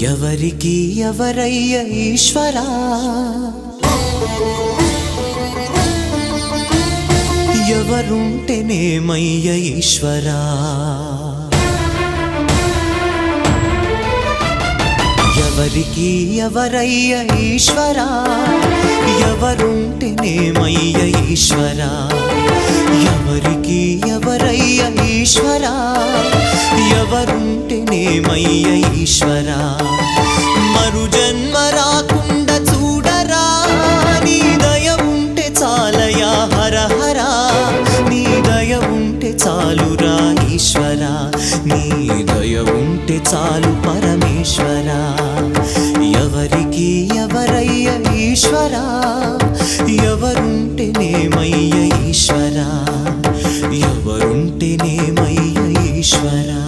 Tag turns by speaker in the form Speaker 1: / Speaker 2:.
Speaker 1: ఎవరికి ఎవరయ్య ఈశ్వరా, ఎవరుంటేనేమయ్య ఈశ్వరా, ఎవరికి ఎవరయ్య ఈశ్వరా, ఎవరుంటేనేమయ్య ఈశ్వరా, ఎవరికి ఎవరయ్య ఈశ్వరా, ఎవరుంటేనేమయ్య ఈశ్వరా. మరు జన్మ రాకుండా చూడరా, నీ దయ ఉంటే చాలయా హర హరా, నీ దయ ఉంటే చాలురా ఈశ్వరా, నీ దయ ఉంటే చాలు పరమేశ్వరా. ఎవరికి ఎవరయ్య ఈశ్వరా, ఎవరుంటేనేమయ్య ఈశ్వరా, ఎవరుంటేనేమయ్య ఈశ్వరా.